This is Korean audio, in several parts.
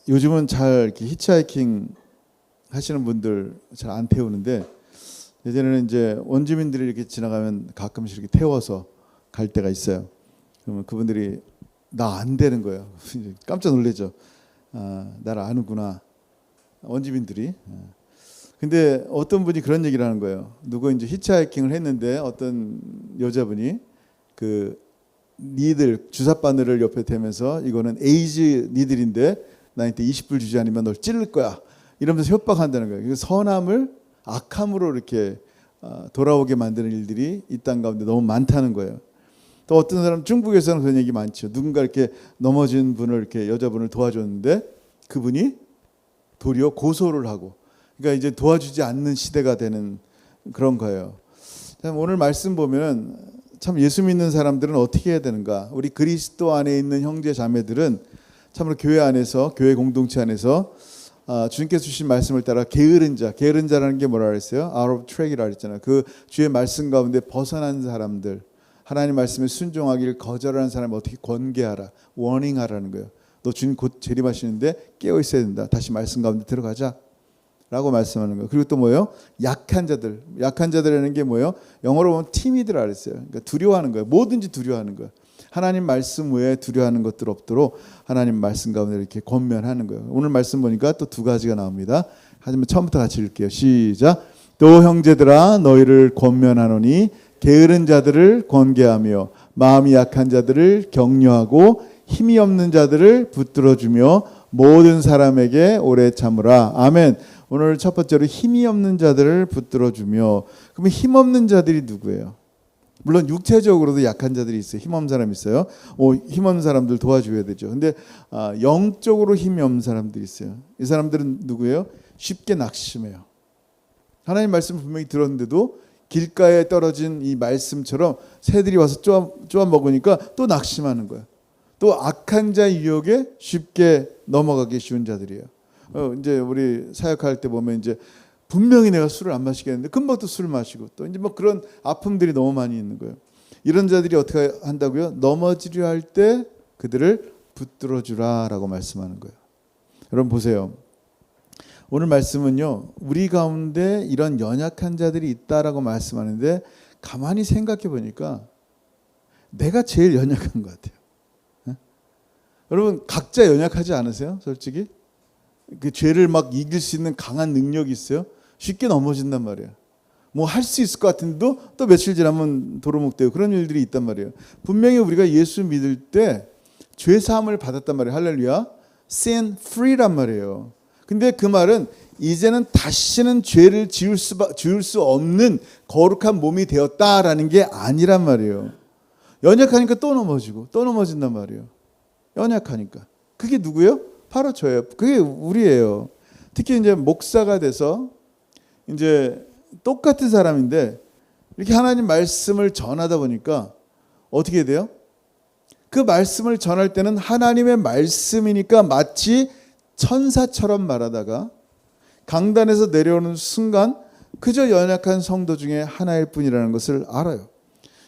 요즘은 잘 이렇게 히치하이킹 하시는 분들 잘 안 태우는데, 예전에는 이제 원주민들이 이렇게 지나가면 가끔씩 이렇게 태워서 갈 때가 있어요. 그러면 그분들이 나 안 되는 거예요. 깜짝 놀라죠. 아, 나를 아는구나, 원주민들이. 근데 어떤 분이 그런 얘기를 하는 거예요. 누구 이제 히치하이킹을 했는데 어떤 여자분이 그 니들 주사 바늘을 옆에 대면서 이거는 에이즈 니들인데 나한테 20불 주지 않으면 널 찌를 거야, 이러면서 협박한다는 거예요. 선함을 악함으로 이렇게 돌아오게 만드는 일들이 이 땅 가운데 너무 많다는 거예요. 또 어떤 사람, 중국에서는 그런 얘기 많죠. 누군가 이렇게 넘어진 분을, 이렇게 여자분을 도와줬는데 그분이 도리어 고소를 하고, 그러니까 이제 도와주지 않는 시대가 되는 그런 거예요. 참 오늘 말씀 보면 참 예수 믿는 사람들은 어떻게 해야 되는가? 우리 그리스도 안에 있는 형제 자매들은 참으로 교회 안에서, 교회 공동체 안에서 주님께서 주신 말씀을 따라 게으른 자라는 게 뭐라 그랬어요? out of track이라 그랬잖아요. 그 주의 말씀 가운데 벗어난 사람들, 하나님 말씀에 순종하기를 거절하는 사람을 어떻게 권계하라, 워닝하라는 거예요. 너 주님 곧 재림하시는데 깨어 있어야 된다. 다시 말씀 가운데 들어가자 라고 말씀하는 거예요. 그리고 또 뭐예요? 약한 자들이라는 게 뭐예요? 영어로 보면 티미드라 그랬어요. 그러니까 두려워하는 거예요. 뭐든지 두려워하는 거예요. 하나님 말씀 외에 두려워하는 것들 없도록 하나님 말씀 가운데 이렇게 권면하는 거예요. 오늘 말씀 보니까 또 두 가지가 나옵니다. 하지만 처음부터 같이 읽을게요. 시작. 또 형제들아 너희를 권면하노니 게으른 자들을 권계하며 마음이 약한 자들을 격려하고 힘이 없는 자들을 붙들어주며 모든 사람에게 오래 참으라. 아멘. 오늘 첫 번째로 힘이 없는 자들을 붙들어주며, 그러면 힘 없는 자들이 누구예요? 물론 육체적으로도 약한 자들이 있어요. 힘없는 사람이 있어요. 힘없는 사람들 도와줘야 되죠. 근데 영적으로 힘이 없는 사람들이 있어요. 이 사람들은 누구예요? 쉽게 낙심해요. 하나님 말씀을 분명히 들었는데도 길가에 떨어진 이 말씀처럼 새들이 와서 쪼아 먹으니까 또 낙심하는 거예요. 또 악한 자의 유혹에 쉽게 넘어가기 쉬운 자들이에요. 이제 우리 사역할 때 보면 이제 분명히 내가 술을 안 마시겠는데 금방 또 술을 마시고, 또 이제 뭐 그런 아픔들이 너무 많이 있는 거예요. 이런 자들이 어떻게 한다고요? 넘어지려 할 때 그들을 붙들어 주라라고 말씀하는 거예요. 여러분 보세요. 오늘 말씀은요, 우리 가운데 이런 연약한 자들이 있다라고 말씀하는데 가만히 생각해 보니까 내가 제일 연약한 것 같아요. 여러분 각자 연약하지 않으세요? 솔직히 그 죄를 막 이길 수 있는 강한 능력이 있어요. 쉽게 넘어진단 말이에요. 뭐 할 수 있을 것 같은데도 또 며칠 지나면 도루묵되고 그런 일들이 있단 말이에요. 분명히 우리가 예수 믿을 때 죄 사함을 받았단 말이에요. 할렐루야. sin free란 말이에요. 근데 그 말은 이제는 다시는 죄를 지을 수 없는 거룩한 몸이 되었다라는 게 아니란 말이에요. 연약하니까 또 넘어지고 또 넘어진단 말이에요. 연약하니까. 그게 누구예요? 바로 저예요. 그게 우리예요. 특히 이제 목사가 돼서 이제 똑같은 사람인데 이렇게 하나님 말씀을 전하다 보니까 어떻게 돼요? 그 말씀을 전할 때는 하나님의 말씀이니까 마치 천사처럼 말하다가 강단에서 내려오는 순간 그저 연약한 성도 중에 하나일 뿐이라는 것을 알아요.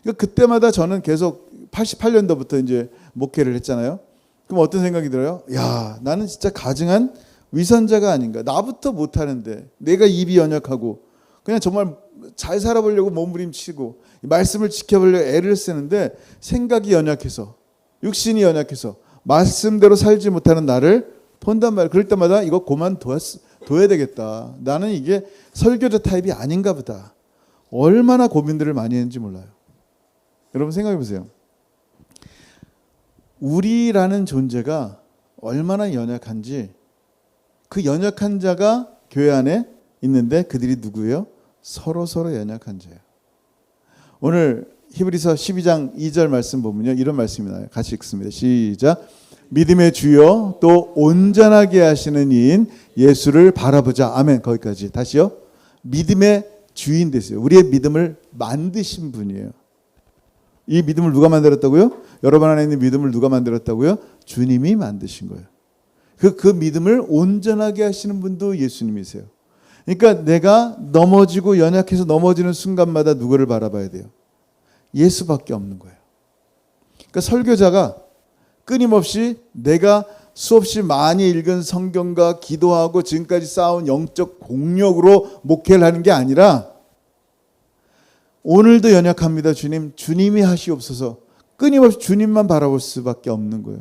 그러니까 그때마다 저는 계속 88년도부터 이제 목회를 했잖아요. 그럼 어떤 생각이 들어요? 야, 나는 진짜 가증한 위선자가 아닌가. 나부터 못하는데 내가 입이 연약하고 그냥 정말 잘 살아보려고 몸부림치고 말씀을 지켜보려고 애를 쓰는데 생각이 연약해서, 육신이 연약해서 말씀대로 살지 못하는 나를 본단 말이에요. 그럴 때마다 이거 그만둬야 되겠다. 나는 이게 설교자 타입이 아닌가 보다. 얼마나 고민들을 많이 했는지 몰라요. 여러분 생각해 보세요. 우리라는 존재가 얼마나 연약한지, 그 연약한 자가 교회 안에 있는데 그들이 누구예요? 서로 연약한 자예요. 오늘 히브리서 12장 2절 말씀 보면요, 이런 말씀이 나와요. 같이 읽습니다. 시작. 믿음의 주여 또 온전하게 하시는 이인 예수를 바라보자. 아멘. 거기까지. 다시요. 믿음의 주인 되세요. 우리의 믿음을 만드신 분이에요. 이 믿음을 누가 만들었다고요? 여러분 안에 있는 믿음을 누가 만들었다고요? 주님이 만드신 거예요. 그 믿음을 온전하게 하시는 분도 예수님이세요. 그러니까 내가 넘어지고 연약해서 넘어지는 순간마다 누구를 바라봐야 돼요? 예수밖에 없는 거예요. 그러니까 설교자가 끊임없이 내가 수없이 많이 읽은 성경과 기도하고 지금까지 쌓아온 영적 공력으로 목회를 하는 게 아니라 오늘도 연약합니다. 주님, 주님이 하시옵소서. 끊임없이 주님만 바라볼 수밖에 없는 거예요.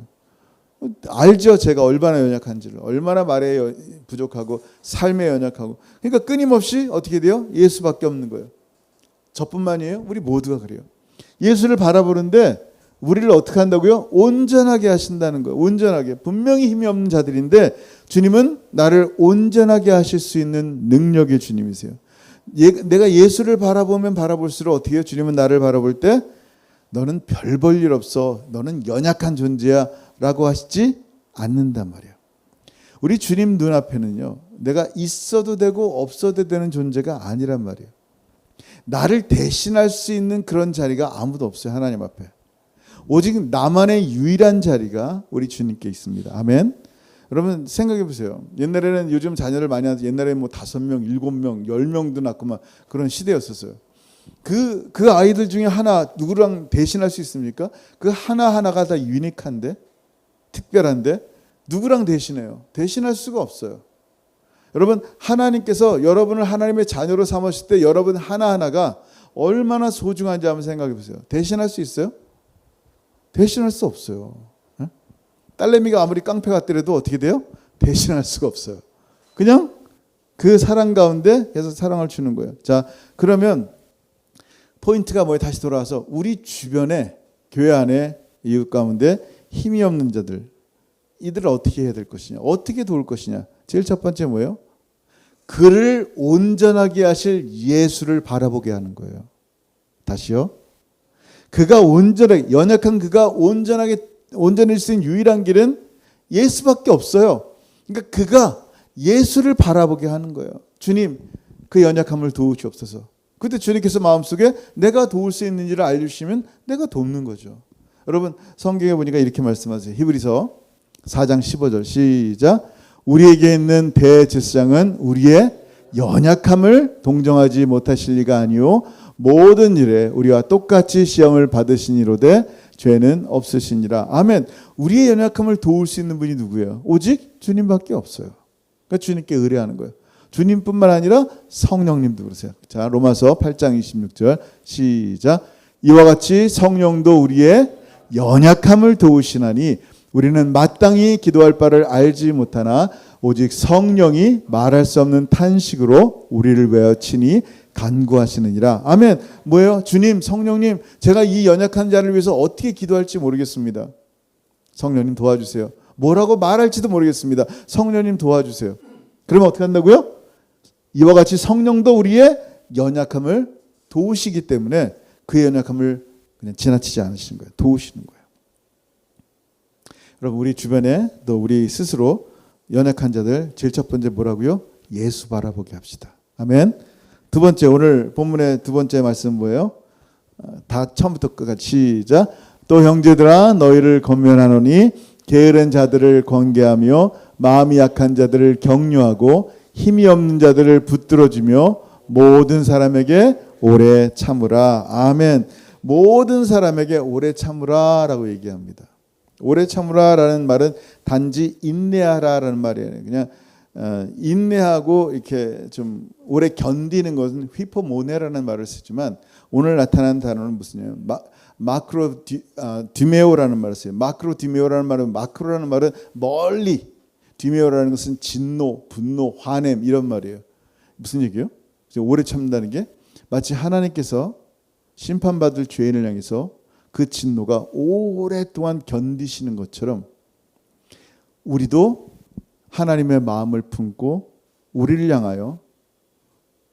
알죠? 제가 얼마나 연약한지를, 얼마나 말에 부족하고 삶에 연약하고. 그러니까 끊임없이 어떻게 돼요? 예수밖에 없는 거예요. 저뿐만이에요? 우리 모두가 그래요. 예수를 바라보는데 우리를 어떻게 한다고요? 온전하게 하신다는 거예요. 온전하게. 분명히 힘이 없는 자들인데 주님은 나를 온전하게 하실 수 있는 능력의 주님이세요. 내가 예수를 바라보면 바라볼수록 어떻게 해요? 주님은 나를 바라볼 때 너는 별 볼 일 없어. 너는 연약한 존재야 라고 하시지 않는단 말이에요. 우리 주님 눈앞에는요, 내가 있어도 되고 없어도 되는 존재가 아니란 말이에요. 나를 대신할 수 있는 그런 자리가 아무도 없어요. 하나님 앞에. 오직 나만의 유일한 자리가 우리 주님께 있습니다. 아멘. 여러분 생각해 보세요. 옛날에는 요즘 자녀를 많이 하는데 옛날에 뭐 5명, 7명, 10명도 낳고 막 그런 시대였었어요. 그 아이들 중에 하나 누구랑 대신할 수 있습니까? 그 하나하나가 다 유니크한데, 특별한데 누구랑 대신해요? 대신할 수가 없어요. 여러분, 하나님께서 여러분을 하나님의 자녀로 삼으실 때 여러분 하나하나가 얼마나 소중한지 한번 생각해 보세요. 대신할 수 있어요? 대신할 수 없어요. 딸내미가 아무리 깡패 같더라도 어떻게 돼요? 대신할 수가 없어요. 그냥 그 사랑 가운데 계속 사랑을 주는 거예요. 자, 그러면 포인트가 뭐예요? 다시 돌아와서 우리 주변에, 교회 안에 이웃 가운데 힘이 없는 자들, 이들을 어떻게 해야 될 것이냐, 어떻게 도울 것이냐. 제일 첫 번째 뭐예요? 그를 온전하게 하실 예수를 바라보게 하는 거예요. 다시요. 그가 온전하게, 연약한 그가 온전해질 수 있는 유일한 길은 예수밖에 없어요. 그러니까 그가 예수를 바라보게 하는 거예요. 주님, 그 연약함을 도우시옵소서. 그때 주님께서 마음속에 내가 도울 수 있는지를 알려주시면 내가 돕는 거죠. 여러분, 성경에 보니까 이렇게 말씀하세요. 히브리서 4장 15절 시작. 우리에게 있는 대제사장은 우리의 연약함을 동정하지 못하실 리가 아니요 모든 일에 우리와 똑같이 시험을 받으시니로되 죄는 없으시니라. 아멘. 우리의 연약함을 도울 수 있는 분이 누구예요? 오직 주님밖에 없어요. 그러니까 주님께 의뢰하는 거예요. 주님뿐만 아니라 성령님도 그러세요. 자, 로마서 8장 26절 시작. 이와 같이 성령도 우리의 연약함을 도우시나니 우리는 마땅히 기도할 바를 알지 못하나 오직 성령이 말할 수 없는 탄식으로 우리를 외어 치니 간구하시느니라. 아멘. 뭐예요? 주님, 성령님, 제가 이 연약한 자를 위해서 어떻게 기도할지 모르겠습니다. 성령님 도와주세요. 뭐라고 말할지도 모르겠습니다. 성령님 도와주세요. 그러면 어떻게 한다고요? 이와 같이 성령도 우리의 연약함을 도우시기 때문에 그의 연약함을 그냥 지나치지 않으시는 거예요. 도우시는 거예요. 여러분, 우리 주변에 또 우리 스스로 연약한 자들 제일 첫 번째 뭐라고요? 예수 바라보게 합시다. 아멘. 두 번째, 오늘 본문의 두 번째 말씀 뭐예요? 다 처음부터 끝까지 시작. 또 형제들아 너희를 권면하노니 게으른 자들을 권계하며 마음이 약한 자들을 격려하고 힘이 없는 자들을 붙들어주며 모든 사람에게 오래 참으라. 아멘. 모든 사람에게 오래 참으라 라고 얘기합니다. 오래 참으라라는 말은 단지 인내하라라는 말이에요. 그냥 인내하고 이렇게 좀 오래 견디는 것은 휘포모네라는 말을 쓰지만 오늘 나타난 단어는 무슨요? 마크로 디메오라는 말을 써요. 마크로 디메오라는 말은 마크로라는 말은 멀리, 디메오라는 것은 진노, 분노, 화냄 이런 말이에요. 무슨 얘기예요? 오래 참는다는 게 마치 하나님께서 심판받을 죄인을 향해서 그 진노가 오랫동안 견디시는 것처럼 우리도 하나님의 마음을 품고 우리를 향하여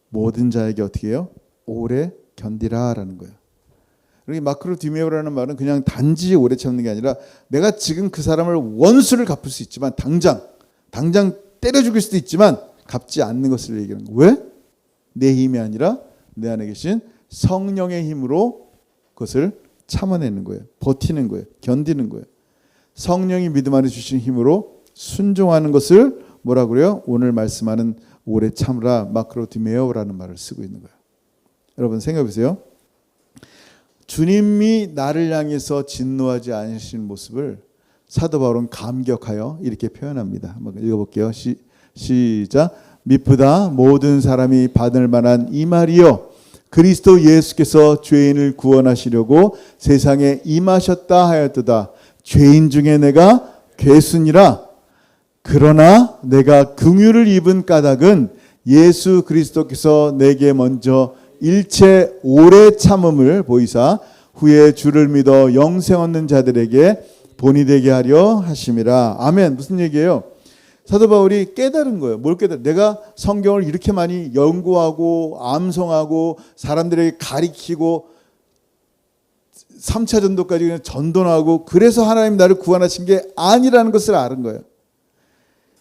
모든 자에게 어떻게 해요? 오래 견디라라는 거예요. 그러니 마크로 디메오라는 말은 그냥 단지 오래 참는 게 아니라 내가 지금 그 사람을 원수를 갚을 수 있지만 당장 때려 죽일 수도 있지만 갚지 않는 것을 얘기하는 거예요. 왜? 내 힘이 아니라 내 안에 계신 성령의 힘으로 그것을 참아내는 거예요. 버티는 거예요. 견디는 거예요. 성령이 믿음 안에 주신 힘으로 순종하는 것을 뭐라 그래요? 오늘 말씀하는 오래 참으라 마크로 디메오라는 말을 쓰고 있는 거예요. 여러분 생각해 보세요. 주님이 나를 향해서 진노하지 않으신 모습을 사도 바울은 감격하여 이렇게 표현합니다. 한번 읽어볼게요. 시작. 미쁘다 모든 사람이 받을 만한 이 말이요 그리스도 예수께서 죄인을 구원하시려고 세상에 임하셨다 하였도다. 죄인 중에 내가 괴순이라. 그러나 내가 긍휼을 입은 까닭은 예수 그리스도께서 내게 먼저 일체 오래 참음을 보이사 후에 주를 믿어 영생 얻는 자들에게 본이 되게 하려 하심이라. 아멘. 무슨 얘기예요? 사도 바울이 깨달은 거예요. 뭘 깨달아? 내가 성경을 이렇게 많이 연구하고 암송하고 사람들에게 가리키고 3차 전도까지 그냥 전도하고 그래서 하나님 나를 구원하신 게 아니라는 것을 아는 거예요.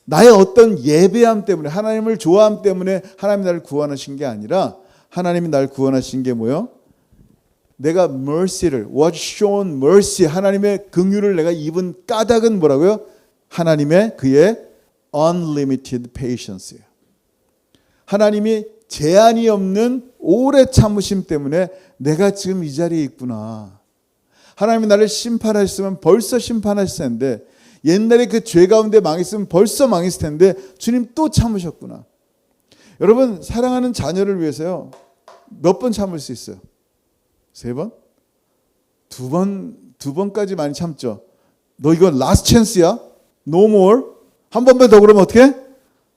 나의 어떤 예배함 때문에 하나님을 좋아함 때문에 하나님이 나를 구원하신 게 아니라 하나님이 나를 구원하신 게 뭐예요? 내가 mercy를 was shown mercy 하나님의 긍휼을 내가 입은 까닭은 뭐라고요? 하나님의 그의 unlimited patience예요. 하나님이 제한이 없는 오래 참으심 때문에 내가 지금 이 자리에 있구나. 하나님이 나를 심판하셨으면 벌써 심판하실 텐데 옛날에 그 죄 가운데 망했으면 벌써 망했을 텐데 주님 또 참으셨구나. 여러분 사랑하는 자녀를 위해서요. 몇 번 참을 수 있어요? 3번? 2번까지 많이 참죠. 너 이거 last chance야? No more? 한 번만 더 그러면 어떻게?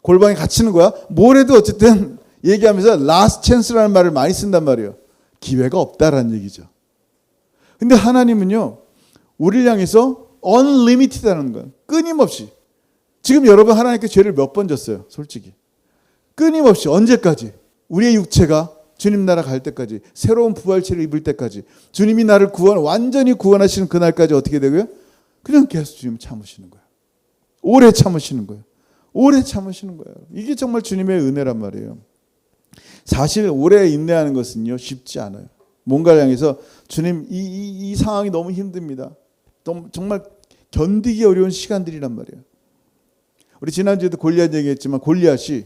골방에 갇히는 거야? 뭐래도 어쨌든 얘기하면서 last chance라는 말을 많이 쓴단 말이에요. 기회가 없다라는 얘기죠. 근데 하나님은요. 우리를 향해서 unlimited라는 거예요. 끊임없이. 지금 여러분 하나님께 죄를 몇 번 졌어요? 솔직히. 끊임없이 언제까지? 우리의 육체가 주님 나라 갈 때까지 새로운 부활체를 입을 때까지 주님이 나를 완전히 구원하시는 그날까지 어떻게 되고요? 그냥 계속 주님 참으시는 거예요. 오래 참으시는 거예요. 오래 참으시는 거예요. 이게 정말 주님의 은혜란 말이에요. 사실 오래 인내하는 것은요 쉽지 않아요. 뭔가를 향해서 주님 이 상황이 너무 힘듭니다. 정말 견디기 어려운 시간들이란 말이에요. 우리 지난주에도 골리앗 얘기했지만 골리앗이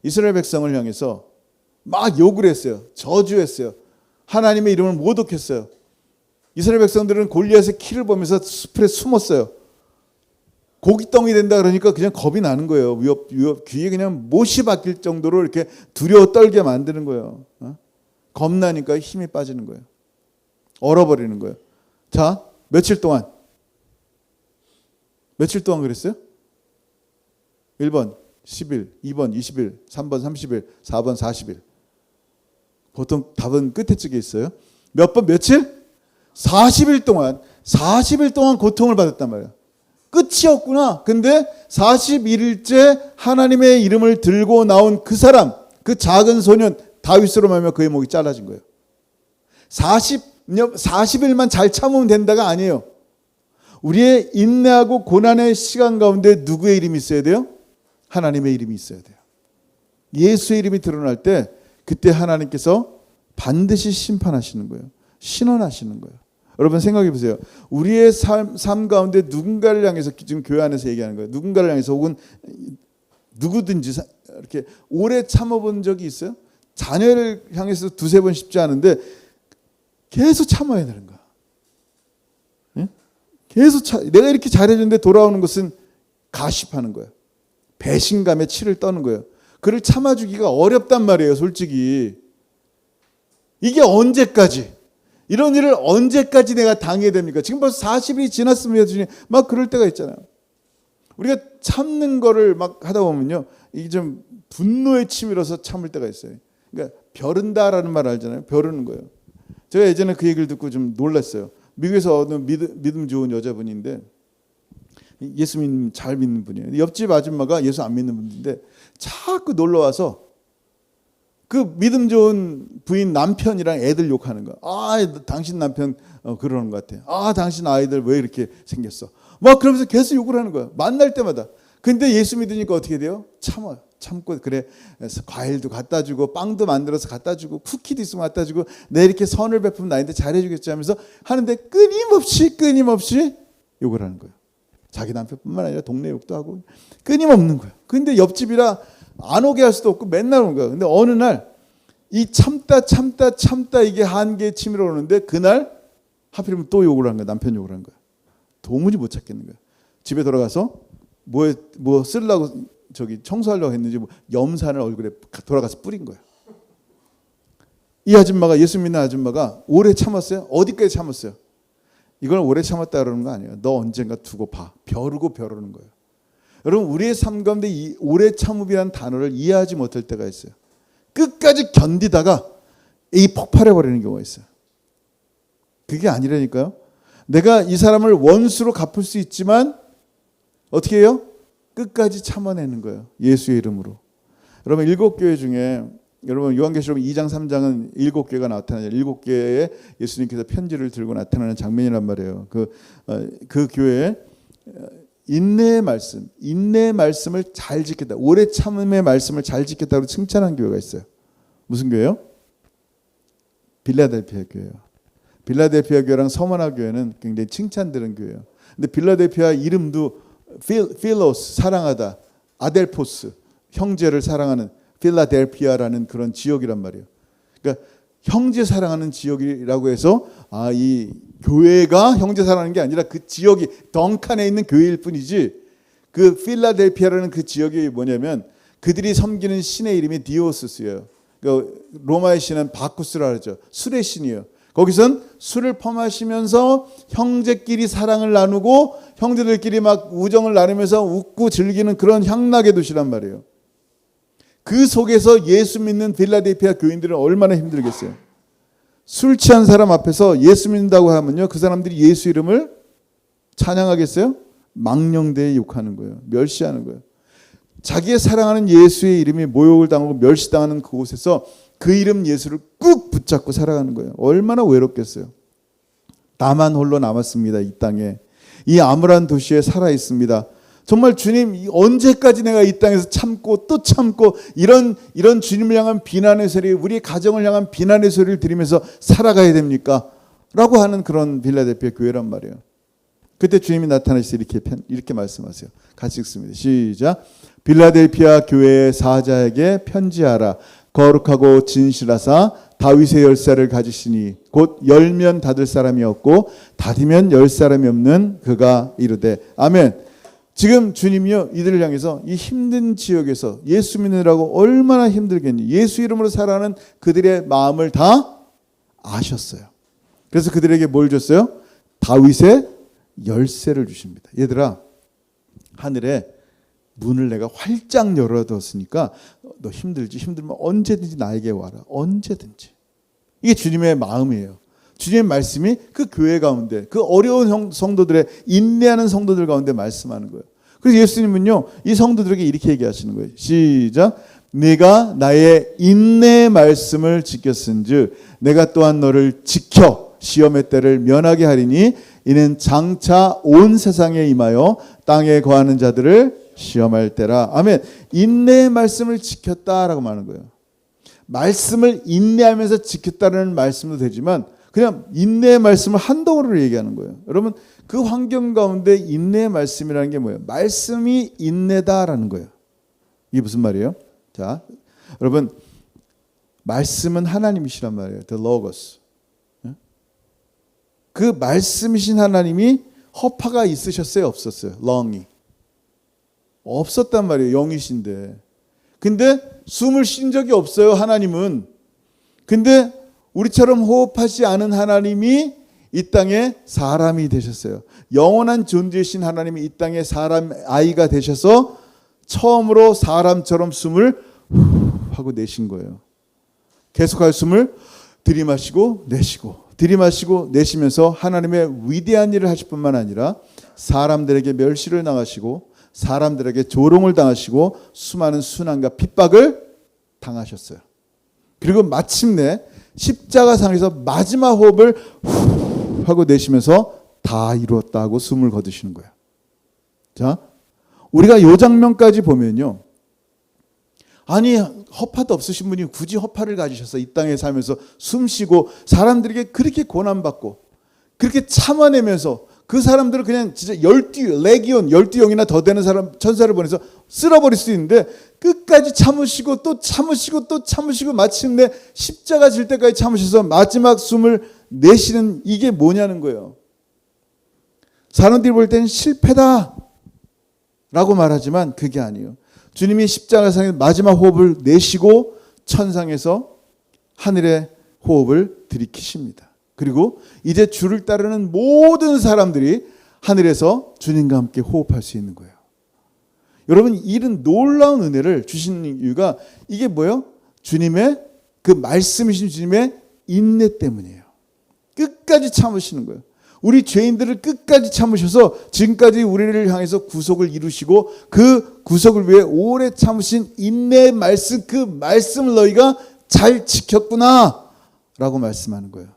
이스라엘 백성을 향해서 막 욕을 했어요. 저주했어요. 하나님의 이름을 모독했어요. 이스라엘 백성들은 골리앗의 키를 보면서 숲에 숨었어요. 고깃덩이 된다 그러니까 그냥 겁이 나는 거예요. 위협 귀에 그냥 못이 박힐 정도로 이렇게 두려워 떨게 만드는 거예요. 겁나니까 힘이 빠지는 거예요. 얼어버리는 거예요. 자, 며칠 동안 그랬어요? 1번 10일, 2번 20일, 3번 30일, 4번 40일. 보통 답은 끝에 쪽에 있어요. 몇 번 며칠? 40일 동안 고통을 받았단 말이에요. 끝이 없구나. 근데 41일째 하나님의 이름을 들고 나온 그 사람, 그 작은 소년 다윗으로 말하면 그의 목이 잘라진 거예요. 40일만 잘 참으면 된다가 아니에요. 우리의 인내하고 고난의 시간 가운데 누구의 이름이 있어야 돼요? 하나님의 이름이 있어야 돼요. 예수의 이름이 드러날 때 그때 하나님께서 반드시 심판하시는 거예요. 신원하시는 거예요. 여러분 생각해 보세요. 우리의 삶 가운데 누군가를 향해서 지금 교회 안에서 얘기하는 거예요. 누군가를 향해서 혹은 누구든지 이렇게 오래 참아본 적이 있어요? 자녀를 향해서 2-3번 쉽지 않은데 계속 참아야 되는 거야. 응? 계속 내가 이렇게 잘해줬는데 돌아오는 것은 가십하는 거예요. 배신감에 치를 떠는 거예요. 그를 참아주기가 어렵단 말이에요. 솔직히. 이게 언제까지? 이런 일을 언제까지 내가 당해야 됩니까? 지금 벌써 40일이 지났으면 주님 막 그럴 때가 있잖아요. 우리가 참는 거를 막 하다 보면요. 이게 좀 분노에 치밀어서 참을 때가 있어요. 그러니까 벼른다라는 말 알잖아요. 벼르는 거예요. 제가 예전에 그 얘기를 듣고 좀 놀랐어요. 미국에서 어느 믿음 좋은 여자분인데 예수 잘 믿는 분이에요. 옆집 아줌마가 예수 안 믿는 분인데 자꾸 놀러 와서 그 믿음 좋은 부인 남편이랑 애들 욕하는 거야. 당신 남편 그러는 것 같아. 당신 아이들 왜 이렇게 생겼어? 막 그러면서 계속 욕을 하는 거야. 만날 때마다. 근데 예수 믿으니까 어떻게 돼요? 참아요. 참고 그래 과일도 갖다 주고 빵도 만들어서 갖다 주고 쿠키도 있으면 갖다 주고 내 이렇게 선을 베푸면 나한테 잘해주겠지 하면서 하는데 끊임없이 욕을 하는 거예요. 자기 남편뿐만 아니라 동네 욕도 하고 끊임없는 거예요. 근데 옆집이라 안 오게 할 수도 없고 맨날 오는 거예요. 근데 어느 날 이 참다 이게 한계에 치밀어 오는데 그날 하필이면 또 욕을 한 거예요. 남편 욕을 한 거예요. 도무지 못 찾겠는 거예요. 집에 돌아가서 뭐 쓰려고 저기 청소하려고 했는지 뭐 염산을 얼굴에 돌아가서 뿌린 거야. 이 아줌마가, 예수 믿는 아줌마가 오래 참았어요? 어디까지 참았어요? 이걸 오래 참았다 그러는 거 아니에요. 너 언젠가 두고 봐. 벼르고 벼르는 거예요. 여러분, 우리의 삶 가운데 이 오래 참음이라는 단어를 이해하지 못할 때가 있어요. 끝까지 견디다가 이 폭발해버리는 경우가 있어요. 그게 아니라니까요. 내가 이 사람을 원수로 갚을 수 있지만 어떻게 해요? 끝까지 참아내는 거예요. 예수의 이름으로. 여러분, 7교회 중에 여러분 요한계시록 2장 3장은 7교회가 나타나요. 7교회에 예수님께서 편지를 들고 나타나는 장면이란 말이에요. 그 교회에 인내의 말씀을 잘 지켰다. 오래 참음의 말씀을 잘 지켰다고 칭찬한 교회가 있어요. 무슨 교회요? 빌라델피아 교회요. 빌라델피아 교회랑 서머나 교회는 굉장히 칭찬들은 교회예요. 근데 빌라델피아 이름도 필로스, 사랑하다, 아델포스, 형제를 사랑하는 필라델피아라는 그런 지역이란 말이에요. 그러니까 형제 사랑하는 지역이라고 해서 이 교회가 형제 사랑하는 게 아니라 그 지역이 덩칸에 있는 교회일 뿐이지, 그 필라델피아라는 그 지역이 뭐냐면 그들이 섬기는 신의 이름이 디오스스예요. 그러니까 로마의 신은 바쿠스라 그러죠. 술의 신이에요. 거기선 술을 퍼마시면서 형제끼리 사랑을 나누고 형제들끼리 막 우정을 나누면서 웃고 즐기는 그런 향락의 도시란 말이에요. 그 속에서 예수 믿는 필라델피아 교인들은 얼마나 힘들겠어요. 술 취한 사람 앞에서 예수 믿는다고 하면요, 그 사람들이 예수 이름을 찬양하겠어요? 망령되이 욕하는 거예요. 멸시하는 거예요. 자기의 사랑하는 예수의 이름이 모욕을 당하고 멸시당하는 그곳에서 그 이름 예수를 꾹 붙잡고 살아가는 거예요. 얼마나 외롭겠어요. 나만 홀로 남았습니다. 이 땅에. 이 암울한 도시에 살아 있습니다. 정말 주님, 언제까지 내가 이 땅에서 참고 또 참고 이런 주님을 향한 비난의 소리, 우리 가정을 향한 비난의 소리를 들으면서 살아가야 됩니까? 라고 하는 그런 빌라델피아 교회란 말이에요. 그때 주님이 나타나셔서 이렇게 말씀하세요. 같이 읽습니다. 시작. 빌라델피아 교회의 사자에게 편지하라. 거룩하고 진실하사 다윗의 열쇠를 가지시니 곧 열면 닫을 사람이 없고 닫으면 열 사람이 없는 그가 이르되. 아멘. 지금 주님이요, 이들을 향해서 이 힘든 지역에서 예수 믿느라고 얼마나 힘들겠니, 예수 이름으로 살아가는 그들의 마음을 다 아셨어요. 그래서 그들에게 뭘 줬어요? 다윗의 열쇠를 주십니다. 얘들아, 하늘에 문을 내가 활짝 열어뒀으니까 너 힘들지? 힘들면 언제든지 나에게 와라. 언제든지. 이게 주님의 마음이에요. 주님의 말씀이 그 교회 가운데, 그 어려운 성도들의, 인내하는 성도들 가운데 말씀하는 거예요. 그래서 예수님은요, 이 성도들에게 이렇게 얘기하시는 거예요. 시작. 네가 나의 인내의 말씀을 지켰은즉 내가 또한 너를 지켜 시험의 때를 면하게 하리니 이는 장차 온 세상에 임하여 땅에 거하는 자들을 시험할 때라. 아멘. 인내의 말씀을 지켰다라고 말하는 거예요. 말씀을 인내하면서 지켰다는 말씀도 되지만 그냥 인내의 말씀을 한 덩어리로 얘기하는 거예요. 여러분, 그 환경 가운데 인내의 말씀이라는 게 뭐예요? 말씀이 인내다라는 거예요. 이게 무슨 말이에요? 자, 여러분, 말씀은 하나님이시란 말이에요. The Logos. 그 말씀이신 하나님이 허파가 있으셨어요? 없었어요? 렁이. 없었단 말이에요. 영이신데. 근데 숨을 쉰 적이 없어요. 하나님은. 근데 우리처럼 호흡하지 않은 하나님이 이 땅에 사람이 되셨어요. 영원한 존재이신 하나님이 이 땅에 사람 아이가 되셔서 처음으로 사람처럼 숨을 하고 내신 거예요. 계속할 숨을 들이마시고 내쉬고 들이마시고 내쉬면서 하나님의 위대한 일을 하실 뿐만 아니라 사람들에게 멸시를 당하시고 사람들에게 조롱을 당하시고 수많은 순환과 핍박을 당하셨어요. 그리고 마침내 십자가상에서 마지막 호흡을 하고 내쉬면서 다 이루었다고 숨을 거두시는 거예요. 자, 우리가 이 장면까지 보면요, 아니 허파도 없으신 분이 굳이 허파를 가지셔서 이 땅에 살면서 숨쉬고 사람들에게 그렇게 고난받고 그렇게 참아내면서 그 사람들을 그냥 진짜 12영이나 더 되는 사람 천사를 보내서 쓸어버릴 수 있는데 끝까지 참으시고 또 참으시고 또 참으시고 마침내 십자가 질 때까지 참으셔서 마지막 숨을 내쉬는, 이게 뭐냐는 거예요. 사람들이 볼 때는 실패다, 라고 말하지만 그게 아니에요. 주님이 십자가상의 마지막 호흡을 내쉬고 천상에서 하늘의 호흡을 들이키십니다. 그리고 이제 주를 따르는 모든 사람들이 하늘에서 주님과 함께 호흡할 수 있는 거예요. 여러분, 이런 놀라운 은혜를 주시는 이유가 이게 뭐예요? 주님의 그 말씀이신 주님의 인내 때문이에요. 끝까지 참으시는 거예요. 우리 죄인들을 끝까지 참으셔서 지금까지 우리를 향해서 구속을 이루시고 그 구속을 위해 오래 참으신 인내의 말씀, 그 말씀을 너희가 잘 지켰구나 라고 말씀하는 거예요.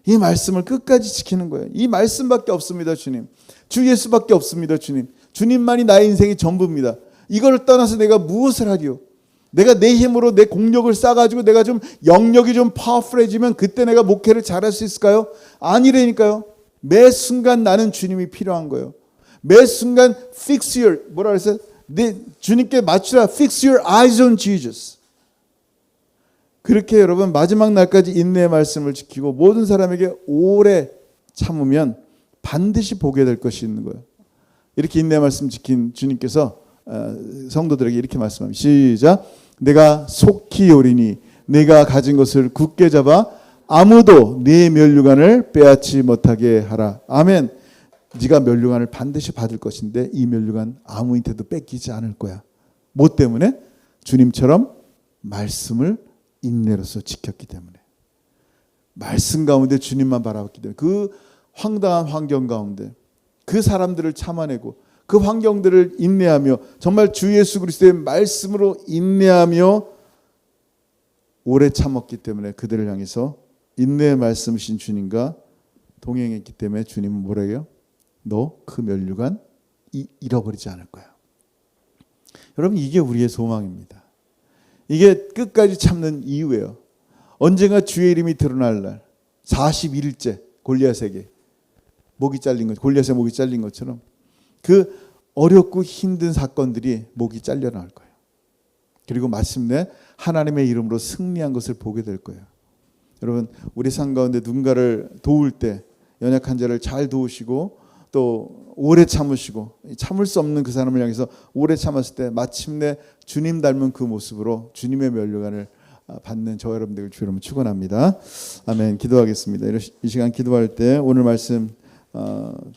이 말씀을 끝까지 지키는 거예요. 이 말씀밖에 없습니다, 주님. 주 예수밖에 없습니다, 주님. 주님만이 나의 인생의 전부입니다. 이걸 떠나서 내가 무엇을 하리요? 내가 내 힘으로 내 공력을 쌓아가지고 내가 좀 영역이 좀 파워풀해지면 그때 내가 목회를 잘할 수 있을까요? 아니라니까요. 매 순간 나는 주님이 필요한 거예요. 매 순간 fix your, 뭐라 그랬어요? 주님께 맞추라. Fix your eyes on Jesus. 그렇게 여러분 마지막 날까지 인내의 말씀을 지키고 모든 사람에게 오래 참으면 반드시 보게 될 것이 있는 거예요. 이렇게 인내의 말씀 지킨 주님께서 성도들에게 이렇게 말씀합니다. 시작. 내가 속히 오리니 내가 가진 것을 굳게 잡아 아무도 네 면류관을 빼앗지 못하게 하라. 아멘. 네가 면류관을 반드시 받을 것인데 이 면류관 아무한테도 뺏기지 않을 거야. 뭐 때문에? 주님처럼 말씀을 인내로서 지켰기 때문에. 말씀 가운데 주님만 바라봤기 때문에. 그 황당한 환경 가운데 그 사람들을 참아내고 그 환경들을 인내하며 정말 주 예수 그리스도의 말씀으로 인내하며 오래 참았기 때문에 그들을 향해서 인내의 말씀이신 주님과 동행했기 때문에 주님은 뭐래요? 너 그 면류관 잃어버리지 않을 거야. 여러분, 이게 우리의 소망입니다. 이게 끝까지 참는 이유예요. 언젠가 주의 이름이 드러날 날 41일째 골리앗에게 목이 잘린 것, 골리앗의 목이 잘린 것처럼 그 어렵고 힘든 사건들이 목이 잘려 나올 거예요. 그리고 마침내 하나님의 이름으로 승리한 것을 보게 될 거예요. 여러분, 우리 삶 가운데 누군가를 도울 때 연약한 자를 잘 도우시고 또 오래 참으시고 참을 수 없는 그 사람을 향해서 오래 참았을 때 마침내 주님 닮은 그 모습으로 주님의 면류관을 받는 저 여러분들 주 여러분 축원합니다. 아멘. 기도하겠습니다. 이 시간 기도할 때 오늘 말씀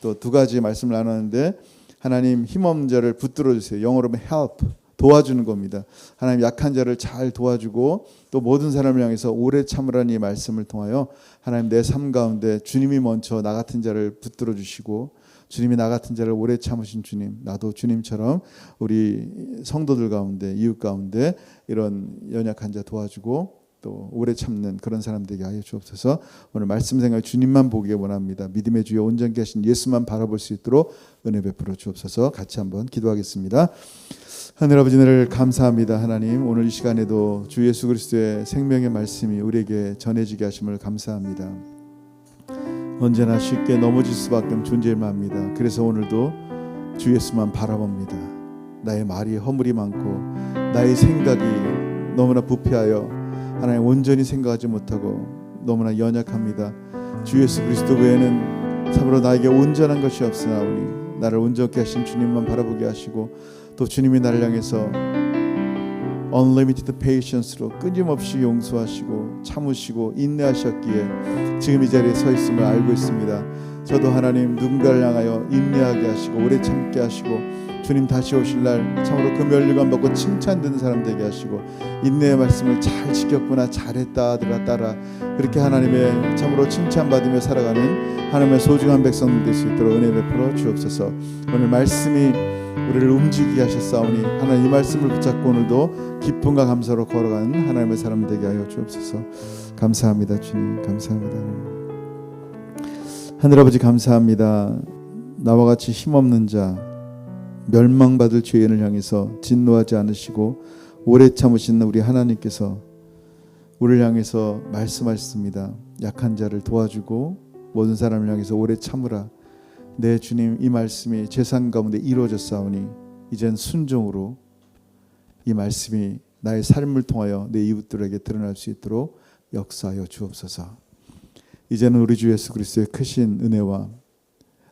또 두 가지 말씀을 나눴는데 하나님 힘없는 자를 붙들어 주세요. 영어로 하면 help, 도와주는 겁니다. 하나님 약한 자를 잘 도와주고 또 모든 사람을 향해서 오래 참으라는 이 말씀을 통하여 하나님 내 삶 가운데 주님이 먼저 나 같은 자를 붙들어 주시고 주님이 나 같은 자를 오래 참으신 주님, 나도 주님처럼 우리 성도들 가운데 이웃 가운데 이런 연약한 자 도와주고 또 오래 참는 그런 사람 되게 하여 주옵소서. 오늘 말씀 생활 주님만 보기를 원합니다. 믿음의 주여 온전케 하신 예수만 바라볼 수 있도록 은혜 베풀어 주옵소서. 같이 한번 기도하겠습니다. 하늘 아버지, 은혜를 감사합니다. 하나님, 오늘 이 시간에도 주 예수 그리스도의 생명의 말씀이 우리에게 전해지게 하심을 감사합니다. 언제나 쉽게 넘어질 수밖에 없는 존재만 합니다. 그래서 오늘도 주 예수만 바라봅니다. 나의 말이 허물이 많고 나의 생각이 너무나 부패하여 하나님 온전히 생각하지 못하고 너무나 연약합니다. 주 예수 그리스도 외에는 참으로 나에게 온전한 것이 없으나오니 나를 온전케 하신 주님만 바라보게 하시고 또 주님이 나를 향해서 unlimited patience로 끊임없이 용서하시고 참으시고 인내하셨기에 지금 이 자리에 서 있음을 알고 있습니다. 저도 하나님 누군가를 향하여 인내하게 하시고 오래 참게 하시고 주님 다시 오실 날 참으로 그 면류관 받고 칭찬 듣는 사람 되게 하시고 인내의 말씀을 잘 지켰구나, 잘했다, 아들아, 딸아, 그렇게 하나님의 참으로 칭찬받으며 살아가는 하나님의 소중한 백성들 될 수 있도록 은혜 베풀어 주옵소서. 오늘 말씀이 우리를 움직이게 하셨사오니 하나님 이 말씀을 붙잡고 오늘도 기쁨과 감사로 걸어가는 하나님의 사람 되게 하여 주옵소서. 감사합니다 주님, 감사합니다. 하늘아버지 감사합니다. 나와 같이 힘없는 자, 멸망받을 죄인을 향해서 진노하지 않으시고 오래 참으신 우리 하나님께서 우리를 향해서 말씀하셨습니다. 약한 자를 도와주고 모든 사람을 향해서 오래 참으라. 네 주님, 이 말씀이 제 삶 가운데 이루어졌사오니 이젠 순종으로 이 말씀이 나의 삶을 통하여 내 이웃들에게 드러날 수 있도록 역사하여 주옵소서. 이제는 우리 주 예수 그리스도의 크신 은혜와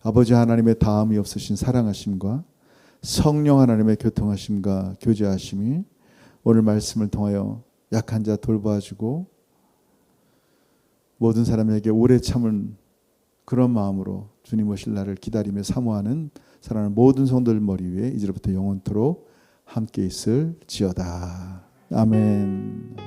아버지 하나님의 다함이 없으신 사랑하심과 성령 하나님의 교통하심과 교제하심이 오늘 말씀을 통하여 약한 자 돌봐주고 모든 사람에게 오래 참은 그런 마음으로 주님 오실 날을 기다리며 사모하는 사랑하는 모든 성도들 머리 위에 이제부터 영원토록 함께 있을지어다. 아멘.